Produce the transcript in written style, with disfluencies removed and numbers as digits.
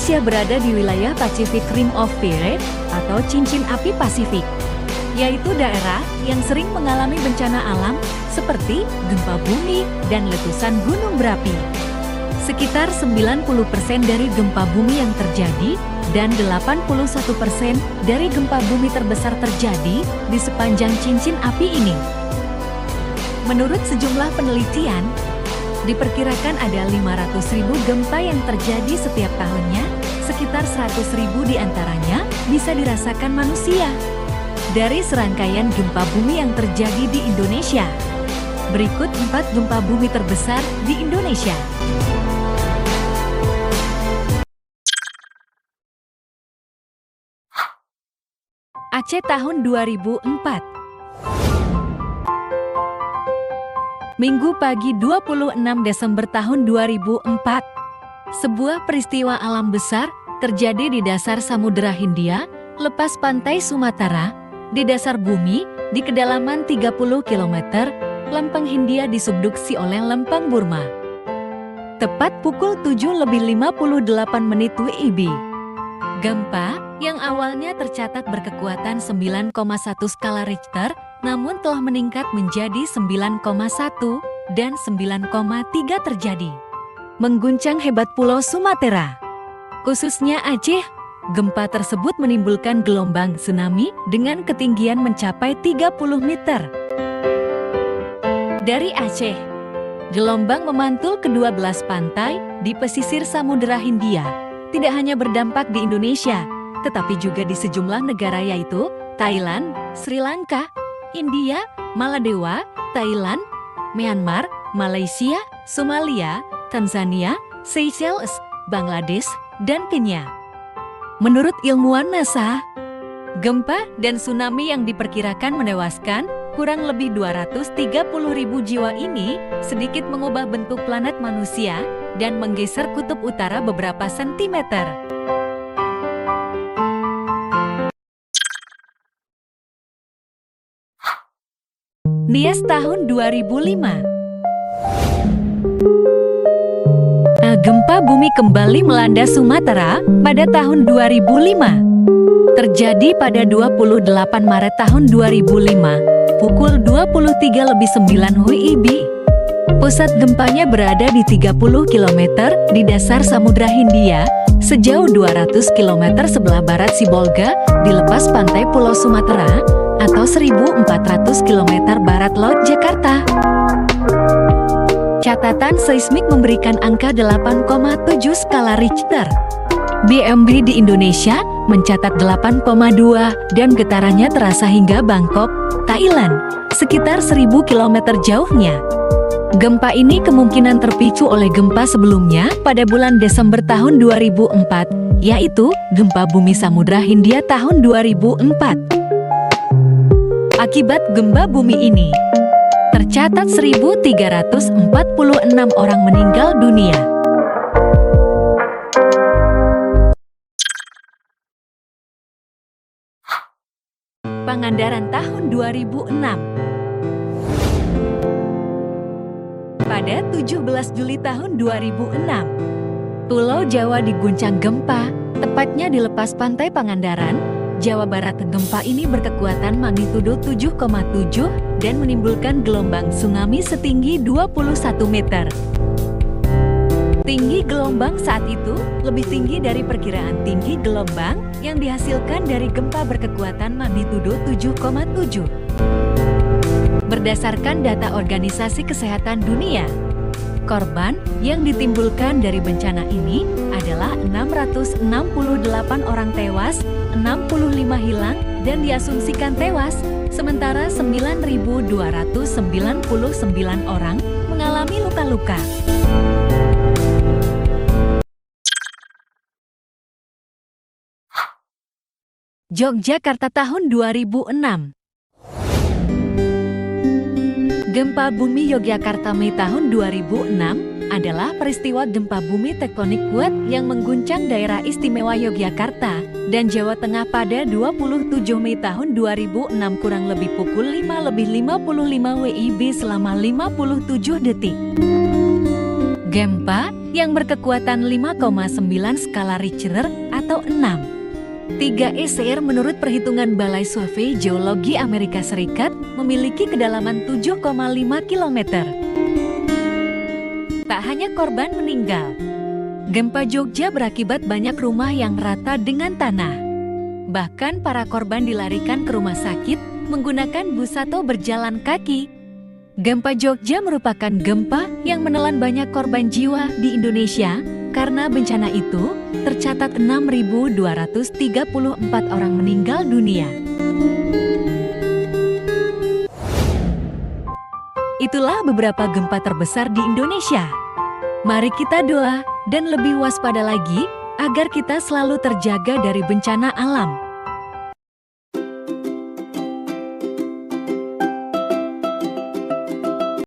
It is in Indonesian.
Indonesia berada di wilayah Pacific Rim of Fire atau cincin api Pasifik, yaitu daerah yang sering mengalami bencana alam seperti gempa bumi dan letusan gunung berapi. Sekitar 90% dari gempa bumi yang terjadi dan 81% dari gempa bumi terbesar terjadi di sepanjang cincin api ini. Menurut sejumlah penelitian, diperkirakan ada 500.000 gempa yang terjadi setiap tahunnya, sekitar 100.000 diantaranya bisa dirasakan manusia. Dari serangkaian gempa bumi yang terjadi di Indonesia, berikut 4 gempa bumi terbesar di Indonesia. Aceh tahun 2004. Minggu pagi 26 Desember tahun 2004. Sebuah peristiwa alam besar terjadi di dasar Samudera Hindia, lepas pantai Sumatera, di dasar bumi, di kedalaman 30 km, lempeng Hindia disubduksi oleh lempeng Burma. Tepat pukul 7:58 WIB. Gempa yang awalnya tercatat berkekuatan 9,1 skala Richter, namun telah meningkat menjadi 9,1 dan 9,3 terjadi. Mengguncang hebat Pulau Sumatera, khususnya Aceh. Gempa tersebut menimbulkan gelombang tsunami dengan ketinggian mencapai 30 meter. Dari Aceh, gelombang memantul kedua belas pantai di pesisir Samudera Hindia. Tidak hanya berdampak di Indonesia, tetapi juga di sejumlah negara yaitu Thailand, Sri Lanka, India, Maladewa, Thailand, Myanmar, Malaysia, Somalia, Tanzania, Seychelles, Bangladesh, dan Kenya. Menurut ilmuwan NASA, gempa dan tsunami yang diperkirakan menewaskan kurang lebih 230.000 jiwa ini sedikit mengubah bentuk planet manusia dan menggeser kutub utara beberapa sentimeter. Nias tahun 2005. Gempa bumi kembali melanda Sumatera pada tahun 2005. Terjadi pada 28 Maret tahun 2005, pukul 23:09 WIB. Pusat gempanya berada di 30 km di dasar Samudra Hindia, sejauh 200 km sebelah barat Sibolga, di lepas pantai Pulau Sumatera, atau 1.400 km barat Laut Jakarta. Catatan seismik memberikan angka 8,7 skala Richter. BMB di Indonesia mencatat 8,2 dan getarannya terasa hingga Bangkok, Thailand, sekitar 1.000 km jauhnya. Gempa ini kemungkinan terpicu oleh gempa sebelumnya pada bulan Desember tahun 2004, yaitu gempa bumi Samudra Hindia tahun 2004. Akibat gempa bumi ini, tercatat 1.346 orang meninggal dunia. Pangandaran tahun 2006. Pada 17 Juli tahun 2006, Pulau Jawa diguncang gempa, tepatnya di lepas pantai Pangandaran, Jawa Barat. Gempa ini berkekuatan magnitudo 7,7 dan menimbulkan gelombang tsunami setinggi 21 meter. Tinggi gelombang saat itu lebih tinggi dari perkiraan tinggi gelombang yang dihasilkan dari gempa berkekuatan magnitudo 7,7. Berdasarkan data Organisasi Kesehatan Dunia, korban yang ditimbulkan dari bencana ini adalah 668 orang tewas, 65 hilang dan diasumsikan tewas, sementara 9.299 orang mengalami luka-luka. Yogyakarta tahun 2006. Gempa bumi Yogyakarta Mei tahun 2006 adalah peristiwa gempa bumi tektonik kuat yang mengguncang daerah istimewa Yogyakarta dan Jawa Tengah pada 27 Mei tahun 2006 kurang lebih pukul 5:55 WIB selama 57 detik. Gempa yang berkekuatan 5,9 skala Richter atau 6. 3 ECR menurut perhitungan Balai Survei Geologi Amerika Serikat memiliki kedalaman 7,5 km. Tak hanya korban meninggal, gempa Jogja berakibat banyak rumah yang rata dengan tanah. Bahkan para korban dilarikan ke rumah sakit menggunakan bus atau berjalan kaki. Gempa Jogja merupakan gempa yang menelan banyak korban jiwa di Indonesia. Karena bencana itu, tercatat 6.234 orang meninggal dunia. Itulah beberapa gempa terbesar di Indonesia. Mari kita doa dan lebih waspada lagi agar kita selalu terjaga dari bencana alam.